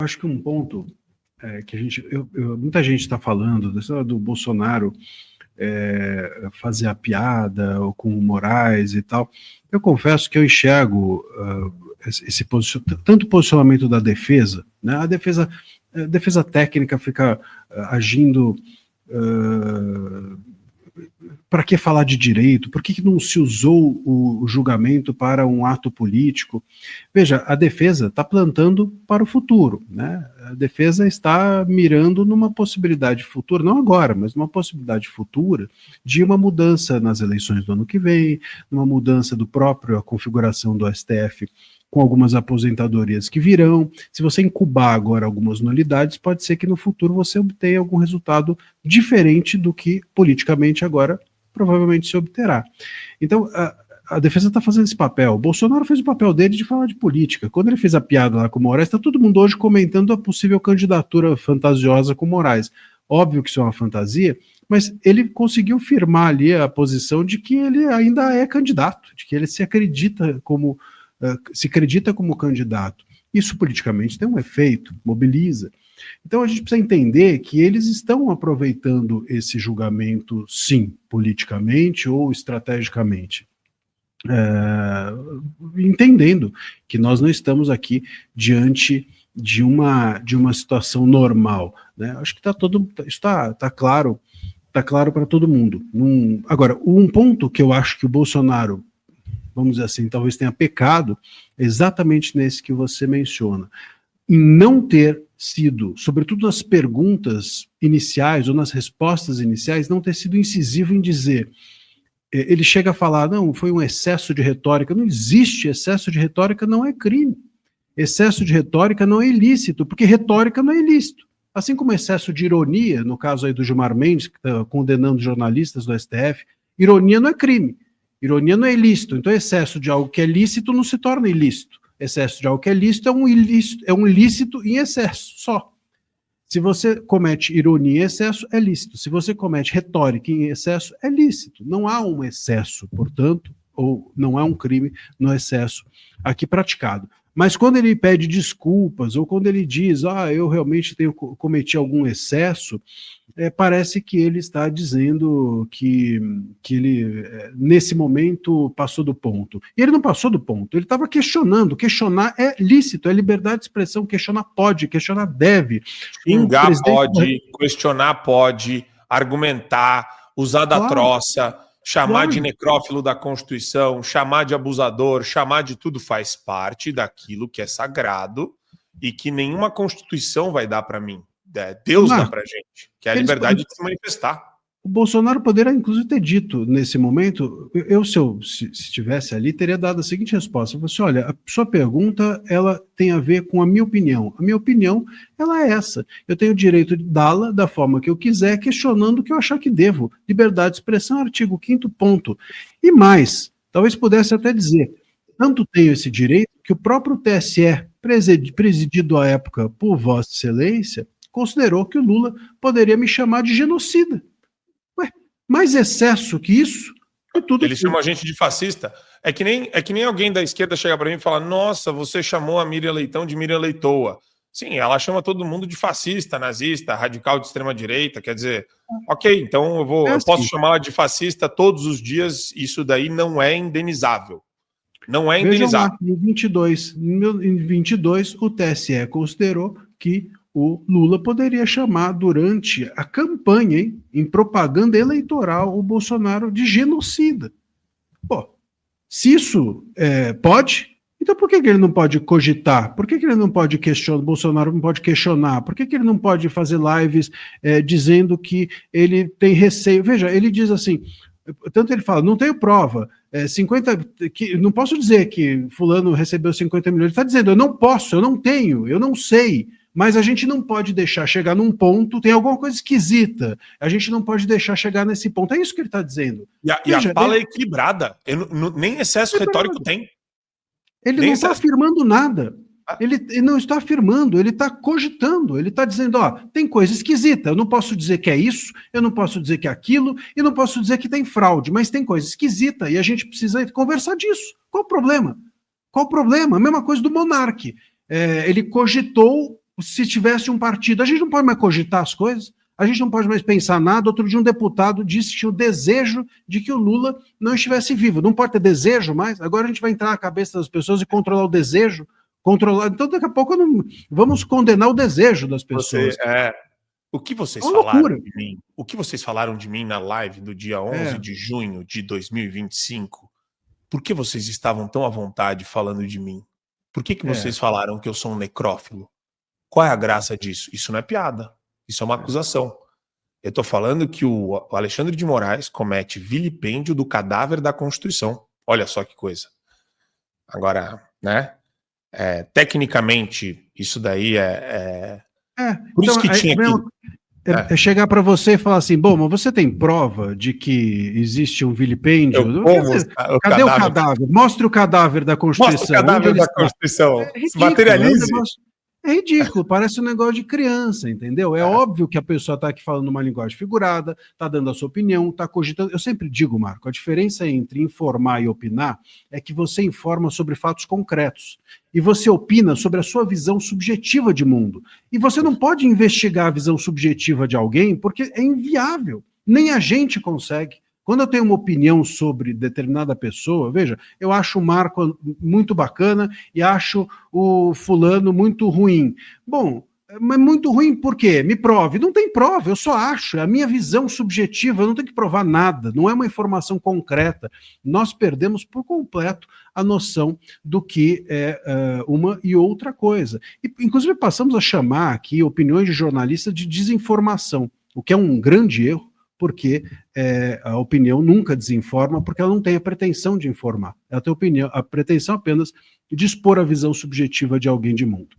Acho que um ponto que muita gente está falando do Bolsonaro fazer a piada ou com o Moraes e tal. Eu confesso que eu enxergo tanto o posicionamento da defesa, né? A defesa técnica fica agindo. Para que falar de direito? Por que não se usou o julgamento para um ato político? Veja, a defesa está plantando para o futuro, né? A defesa está mirando numa possibilidade futura, não agora, mas numa possibilidade futura de uma mudança nas eleições do ano que vem, uma mudança do próprio configuração do STF com algumas aposentadorias que virão. Se você incubar agora algumas nulidades, pode ser que no futuro você obtenha algum resultado diferente do que politicamente agora provavelmente se obterá. Então, a defesa está fazendo esse papel. O Bolsonaro fez o papel dele de falar de política. Quando ele fez a piada lá com o Moraes, está todo mundo hoje comentando a possível candidatura fantasiosa com o Moraes. Óbvio que isso é uma fantasia, mas ele conseguiu firmar ali a posição de que ele ainda é candidato, de que ele se acredita como candidato. Isso politicamente tem um efeito, mobiliza. Então a gente precisa entender que eles estão aproveitando esse julgamento, sim, politicamente ou estrategicamente. Entendendo que nós não estamos aqui diante de uma situação normal, né? Acho que está claro para todo mundo. Agora, um ponto que eu acho que o Bolsonaro, vamos dizer assim, talvez tenha pecado, exatamente nesse que você menciona, em não ter sido, sobretudo nas perguntas iniciais ou nas respostas iniciais, não ter sido incisivo em dizer. Ele chega a falar, não, foi um excesso de retórica. Não existe excesso de retórica, não é crime. Excesso de retórica não é ilícito, porque retórica não é ilícito. Assim como excesso de ironia, no caso aí do Gilmar Mendes, que está condenando jornalistas do STF, ironia não é crime. Ironia não é ilícito, então excesso de algo que é lícito não se torna ilícito. Excesso de algo que é lícito é um ilícito em excesso só. Se você comete ironia em excesso, é lícito. Se você comete retórica em excesso, é lícito. Não há um excesso, portanto, ou não há um crime no excesso aqui praticado. Mas quando ele pede desculpas, ou quando ele diz, eu realmente cometi algum excesso, parece que ele está dizendo que ele, nesse momento, passou do ponto. E ele não passou do ponto, ele estava questionando. Questionar é lícito, é liberdade de expressão, questionar pode, questionar deve. Xingar pode, questionar pode, argumentar, usar da troça, chamar de necrófilo da Constituição, chamar de abusador, chamar de tudo, faz parte daquilo que é sagrado e que nenhuma Constituição vai dar para mim. Deus dá pra gente, que é a liberdade de se manifestar. O Bolsonaro poderia, inclusive, ter dito nesse momento, se estivesse ali, teria dado a seguinte resposta. Eu falei assim, olha, a sua pergunta, ela tem a ver com a minha opinião. A minha opinião, ela é essa. Eu tenho o direito de dá-la da forma que eu quiser, questionando o que eu achar que devo. Liberdade de expressão, artigo 5º ponto. E mais, talvez pudesse até dizer, tanto tenho esse direito que o próprio TSE, presidido à época por Vossa Excelência, considerou que o Lula poderia me chamar de genocida. Mais excesso que isso? Ele chama a gente de fascista. É que nem alguém da esquerda chega para mim e fala, nossa, você chamou a Miriam Leitão de Miriam Leitoa. Sim, ela chama todo mundo de fascista, nazista, radical de extrema direita, quer dizer, ok, então eu posso chamá-la de fascista todos os dias, isso daí não é indenizável. Não é indenizável. Vejam lá, em 22, o TSE considerou que o Lula poderia chamar durante a campanha, em propaganda eleitoral, o Bolsonaro de genocida. Pô, se isso pode, então por que ele não pode cogitar? Por que ele não pode questionar? O Bolsonaro não pode questionar? Por que ele não pode fazer lives dizendo que ele tem receio? Veja, ele diz assim, tanto ele fala, não tenho prova, 50, não posso dizer que fulano recebeu 50 milhões, ele está dizendo, eu não posso, eu não tenho, eu não sei. Mas a gente não pode deixar chegar num ponto, tem alguma coisa esquisita, a gente não pode deixar chegar nesse ponto. É isso que ele está dizendo. E a fala é equilibrada, nem excesso retórico tem. Ele não está afirmando nada. Ele não está afirmando, ele está cogitando, ele está dizendo, tem coisa esquisita, eu não posso dizer que é isso, eu não posso dizer que é aquilo, e não posso dizer que tem fraude, mas tem coisa esquisita e a gente precisa conversar disso. Qual o problema? Qual o problema? A mesma coisa do Monark. Ele cogitou se tivesse um partido. A gente não pode mais cogitar as coisas, a gente não pode mais pensar nada. Outro dia um deputado disse que tinha o desejo de que o Lula não estivesse vivo. Não pode ter desejo mais, agora a gente vai entrar na cabeça das pessoas e controlar o desejo, então daqui a pouco vamos condenar o desejo das pessoas. O que vocês É uma falaram loucura. de mim? O que vocês falaram de mim na live do dia 11 de junho de 2025? Por que vocês estavam tão à vontade falando de mim? Por que vocês falaram que eu sou um necrófilo? Qual é a graça disso? Isso não é piada. Isso é uma acusação. Eu tô falando que o Alexandre de Moraes comete vilipêndio do cadáver da Constituição. Olha só que coisa. Agora, né? Tecnicamente, isso daí por então, isso que tinha que chegar para você e falar assim, bom, mas você tem prova de que existe um vilipêndio? Cadê o cadáver? Mostre o cadáver da Constituição. Mostra o cadáver da Constituição. Ridículo, materialize. É ridículo, parece um negócio de criança, entendeu? É óbvio que a pessoa está aqui falando uma linguagem figurada, está dando a sua opinião, está cogitando. Eu sempre digo, Marco, a diferença entre informar e opinar é que você informa sobre fatos concretos e você opina sobre a sua visão subjetiva de mundo. E você não pode investigar a visão subjetiva de alguém porque é inviável, nem a gente consegue. Quando eu tenho uma opinião sobre determinada pessoa, veja, eu acho o Marco muito bacana e acho o fulano muito ruim. Bom, mas muito ruim por quê? Me prove. Não tem prova, eu só acho, é a minha visão subjetiva, eu não tenho que provar nada, não é uma informação concreta. Nós perdemos por completo a noção do que é uma e outra coisa. E, inclusive, passamos a chamar aqui opiniões de jornalistas de desinformação, o que é um grande erro, porque a opinião nunca desinforma, porque ela não tem a pretensão de informar. Ela tem a pretensão apenas de expor a visão subjetiva de alguém de mundo.